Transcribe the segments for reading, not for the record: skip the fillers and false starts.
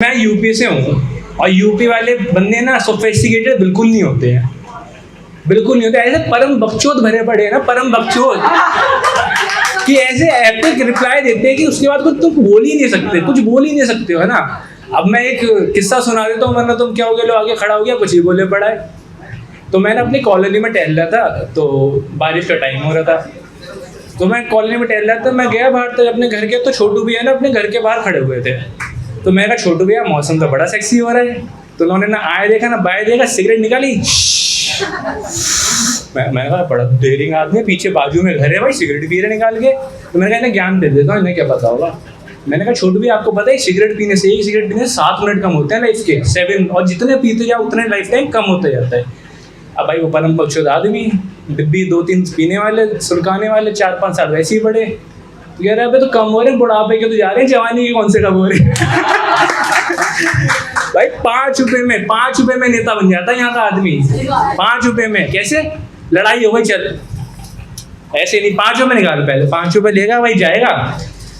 मैं यूपी से हूँ और यूपी वाले बंदे ना सोफिस्टिकेटेड बिल्कुल नहीं होते हैं, बिल्कुल नहीं होते। ऐसे परम बकचोद भरे पड़े हैं ना, परम बकचोद कि ऐसे एपिक रिप्लाई देते हैं कि उसके बाद कुछ तुम बोल ही नहीं सकते, कुछ बोल ही नहीं सकते हो, है ना। अब मैं एक किस्सा सुना देता हूँ, वरना तुम क्या हो गए, लो आगे खड़ा हो गया, कुछ ही बोले पड़ा है। तो मैं ना अपनी कॉलोनी में टहल रहा था, तो बारिश का टाइम हो रहा था, तो मैं कॉलोनी में टहल रहा था। मैं गया बाहर तक अपने घर के, तो छोटू भैया ना अपने घर के बाहर खड़े हुए थे। तो मैं कहा छोटू भैया मौसम तो बड़ा सेक्सी हो रहा है। तो उन्होंने ना आए देखा ना बाएं देखा, सिगरेट निकाली। मैं कहा बड़ा डेयरिंग आदमी, पीछे बाजू में घर है भाई, सिगरेट पी रहे निकाल के। तो मैंने कहा इन्हें ज्ञान दे देता हूँ, इन्हें क्या पता होगा। मैंने कहा छोटू भैया आपको पता है सिगरेट पीने से, एक सिगरेट पीने से 7 मिनट कम होते हैं लाइफ के, 7, और जितने पीते जाओ उतने लाइफ टाइम कम होता जाता है। अब भाई वो परम बकचोद आदमी, डिब्बी 2-3 पीने वाले, सुलगाने वाले 4-5 साल वैसे ही बड़े। कह रहे अबे तो कम हो रहे हैं, बुढ़ापे के तो जा रहे हैं, जवानी के कौन से कम हो रहे हैं। भाई 5 रुपए में नेता बन जाता है यहाँ का आदमी। 5 रुपए में कैसे लड़ाई हो गई, चल ऐसे नहीं। 5 रुपए निकाल, पहले 5 रुपए लेगा भाई, जाएगा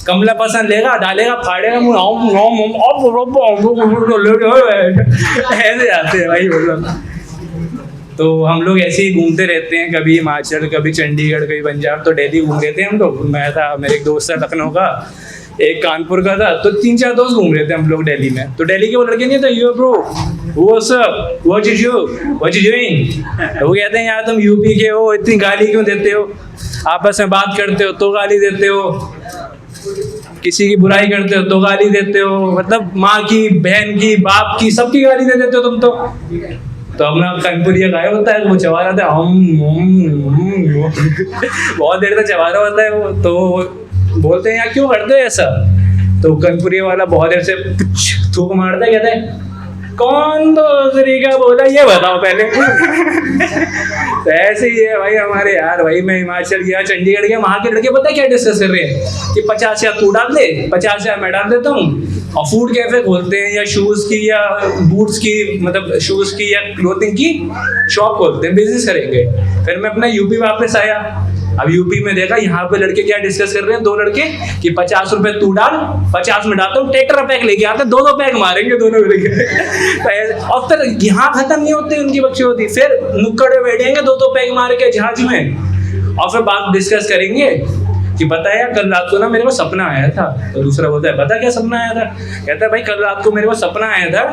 कमला पसंद लेगा, डालेगा, फाड़ेगा मुँह, ऐसे जाते हैं भाई वो लोग। तो हम लोग ऐसे ही घूमते रहते हैं, कभी हिमाचल, कभी चंडीगढ़, कभी पंजाब, तो दिल्ली घूम रहे थे हम लोग। मैं था, मेरे एक दोस्त था लखनऊ का, एक कानपुर का था, तो 3-4 दोस्त घूम रहे थे हम लोग दिल्ली में। तो दिल्ली के वो लड़के नहीं थे, यो bro what's up, what is you doing. वो कहते हैं यार तुम यूपी के हो, इतनी गाली क्यों देते हो, आपस में बात करते हो तो गाली देते हो, किसी की बुराई करते हो तो गाली देते हो, मतलब माँ की, बहन की, बाप की, सबकी गाली दे देते हो तुम तो अपना कनपुरिया गायब होता है, वो चबा रहा था, बहुत देर तक चबा रहा होता है वो। तो बोलते हैं यार क्यों करते हो ऐसा। तो कनपुरिया वाला बहुत देर से थूक मारता है, कहता है कौन दूसरी का बोला ये बताओ पहले। तो ऐसे ही है भाई हमारे यार। भाई मैं हिमाचल गया, चंडीगढ़ गया, वहाँ के लड़के पता है क्या डिस्कस कर रहे हैं कि 50,000 तू डाल दे, 50,000 मैं डाल देता हूँ, और फूड कैफे खोलते हैं, या शूज़ की या बूट्स की, मतलब शूज़ की या क्लोथिंग की शॉप खोलते हैं, बिजनेस करेंगे। फिर मैं अपना यूपी वापस आया। अब यूपी में देखा यहाँ पे लड़के क्या डिस्कस कर रहे हैं, 2 लड़के कि 50 रुपए तू डाल, 50 में डालता हूँ, टेट्रा पैक लेके आते, 2 पैक मारेंगे दोनों लड़के। और फिर यहाँ खत्म नहीं होती उनकी बख्शी होती, फिर नुक्कड़ में बैठेंगे 2 पैक मार के जहाज में, और फिर बात डिस्कस करेंगे कि पता है यार कल रात को ना मेरे को सपना आया था। तो दूसरा बोलता है पता क्या सपना आया था। कहता है भाई कल रात को मेरे को सपना आया था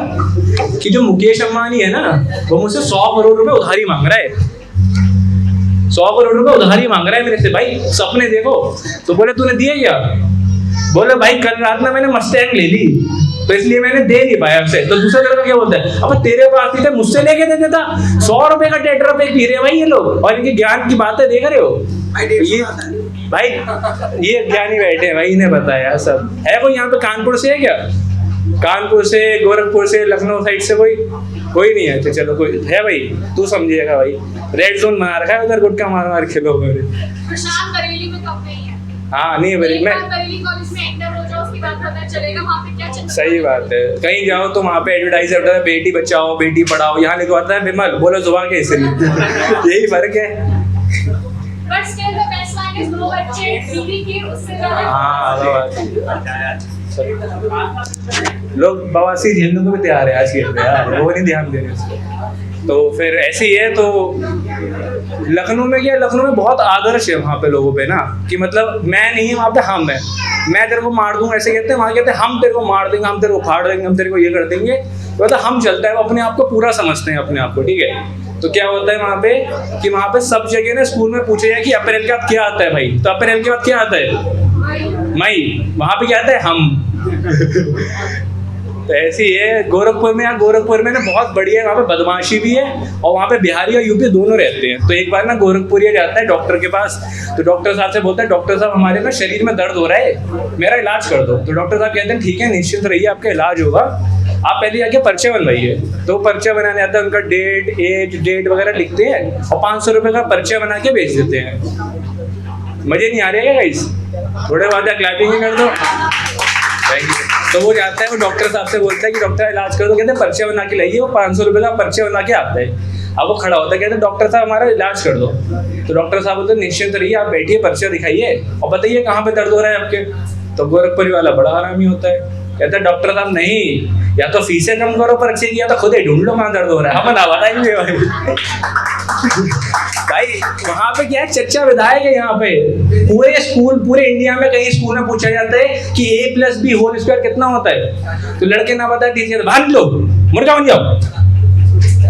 कि जो मुकेश अंबानी है ना, वो मुझसे 100 करोड़ रुपए उधारी मांग रहा है, 100 करोड़ रुपए उधारी मांग रहा है मेरे से। भाई सपने देखो। तो बोले तूने दिए क्या। बोले भाई कल रात में मैंने मस्टैंग ले ली, तो इसलिए मैंने दे नहीं पाया उसे। तो दूसरा लड़का क्या बोलता है, अब तेरे पास नहीं थे, मुझसे लेके दे देता। 100 रुपए का टेट्रा पैक पी रहे भाई ये लोग, और इनके ज्ञान की बातें देख रहे हो। ये भाई ये ज्ञानी बैठे हैं भाई, इन्हें पता है सब। है कोई यहाँ पे कानपुर से है क्या, कानपुर से, गोरखपुर से, लखनऊ साइड से कोई नहीं है। तो चलो कोई है भाई, तू समझिएगा भाई, रेड जोन बना रखा है उधर, गुटका मार मार खेलो मेरे। प्रशांत बरेली में कब नहीं है। हाँ नहीं बरेली में, बरेली कॉलेज में एंटर हो जाओ, उसके बाद पता चलेगा वहाँ पे क्या चल रहा है। सही बात है। कहीं जाओ तो वहाँ पे एडवर्टाइज होता है बेटी बचाओ बेटी पढ़ाओ, यहाँ लिखवाता है विमल बोलो जुबान के इसलिए। यही फर्क है। But still the best line is 2 बच्चे बीवी के उससे ज्यादा। हाँ लोग बवासीर झेलने को भी तैयार है आज के यार, वो नहीं ध्यान दे रहे। तो फिर ऐसे ही है। तो लखनऊ में क्या, लखनऊ में बहुत आदर्श है वहाँ पे लोगों पे ना, कि मतलब मैं नहीं वहाँ पे हम है, मैं तेरे को मार दूंगा ऐसे कहते हैं, वहाँ कहते हैं हम तेरे को मार देंगे, हम तेरे को फाड़ देंगे, हम तेरे को ये कर देंगे। मतलब हम चलता है, वो अपने आप को पूरा समझते हैं अपने आप को, ठीक है। तो क्या होता है वहाँ पे कि वहाँ पे सब जगह ना स्कूल में पूछे जाए कि अप्रैल के बाद क्या आता है भाई, तो अप्रैल के बाद क्या आता है मई, वहाँ पे क्या आता है हम। तो ऐसी है गोरखपुर में। यहाँ गोरखपुर में ना बहुत बढ़िया है, वहाँ पे बदमाशी भी है, और वहाँ पे बिहारी और यूपी दोनों रहते हैं। तो एक बार ना गोरखपुरिया जाता है डॉक्टर के पास, तो डॉक्टर साहब से बोलता है डॉक्टर साहब हमारे ना शरीर में दर्द हो रहा है, मेरा इलाज कर दो। तो डॉक्टर साहब कहते हैं ठीक है निश्चिंत रहिए, आपका इलाज होगा, आप पहले जाके पर्चा बनवाइए। तो पर्चा बनाने आता है, उनका डेट वगैरह लिखते हैं, और 500 रुपये का पर्चा बना के बेच देते हैं। मजे नहीं आ रहे हैं गाइस, थोड़े बाद क्लैपिंग कर दो। तो वो जाता है, वो डॉक्टर साहब से बोलता है कि डॉक्टर इलाज कर दो। कहते हैं पर्चा बना के लाइए, वो 500 रुपये का पर्चा बना के आता है। अब वो खड़ा होता है, कहते हैं डॉक्टर साहब हमारा इलाज कर दो। तो डॉक्टर साहब बोलते हैं निश्चिंत रहिए, आप बैठिए, पर्चा दिखाइए और बताइए कहाँ पे दर्द हो रहा है आपके। तो गोरखपुरी वाला बड़ा आरामी होता है, कहता डॉक्टर साहब नहीं, या तो फीसें कम करो पर्चे की, या तो खुद ही ढूंढ लो कहाँ दर्द हो रहा है, हम ना बताएंगे भाई। भाई वहाँ पे क्या है, चर्चा विधायक है यहाँ पे। पूरे स्कूल, पूरे इंडिया में कई स्कूल में पूछा जाता है कि a+b² कितना होता है, तो लड़के ना बताए, टीचर भाग लो मुर्गा बन जाओ।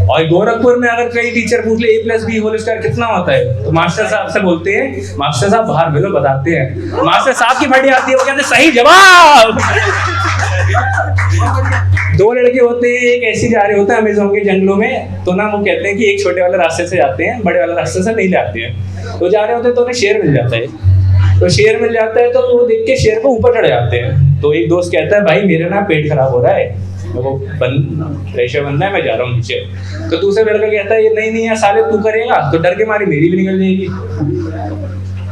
और गोरखपुर में अगर कई टीचर पूछ ले a+b² कितना होता है, तो मास्टर साहब से बोलते हैं, मास्टर साहब बाहर मिलो बताते हैं। मास्टर साहब की फटी आती है, वो कहते हैं सही जवाब। दो लड़के होते हैं, एक ऐसे जा रहे होते हैं अमेज़न के जंगलों में, तो ना वो कहते हैं कि एक छोटे वाले रास्ते से जाते हैं, बड़े वाले रास्ते से नहीं जाते हैं। तो जा रहे होते हैं तो उन्हें शेर मिल जाता है, तो शेर मिल जाता है तो वो देख के शेर को ऊपर चढ़ जाते हैं। तो एक दोस्त कहता है भाई मेरे ना पेट खराब हो रहा है, मेरे को प्रेशर बनना है, मैं जा रहा हूँ नीचे। तो दूसरा लड़का कहता है ये नहीं नहीं यार साले तू करेगा तो डर के मारी मेरी भी निकल जाएगी।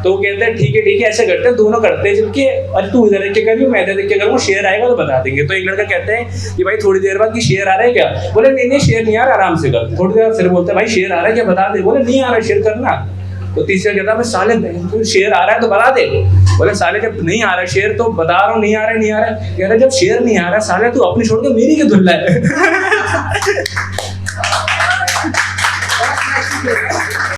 तो वो कहते हैं ठीक है ऐसे करते हैं, दोनों करते हैं, जबकि अरे तू इधर देख के करियो मैं इधर देख के करूँ, शेर आएगा तो बता देंगे। तो एक लड़का कहते हैं कि भाई थोड़ी देर बाद कि शेर आ रहा है क्या, बोले नहीं शेर नहीं आ रहा, आराम से कर। थोड़ी देर फिर बोलते हैं भाई शेर आ रहा है क्या, बता दे, बोले नहीं आ रहा शेर करना। तो तीसरा कहता है साले तो शेर आ रहा है तो बता दे, बोले साले जब नहीं आ रहा शेर तो बता रहा हूँ नहीं आ रहा। कह रहा जब शेर नहीं आ रहा साले तू अपनी छोड़ के मेरी क्यों धुल्ला है।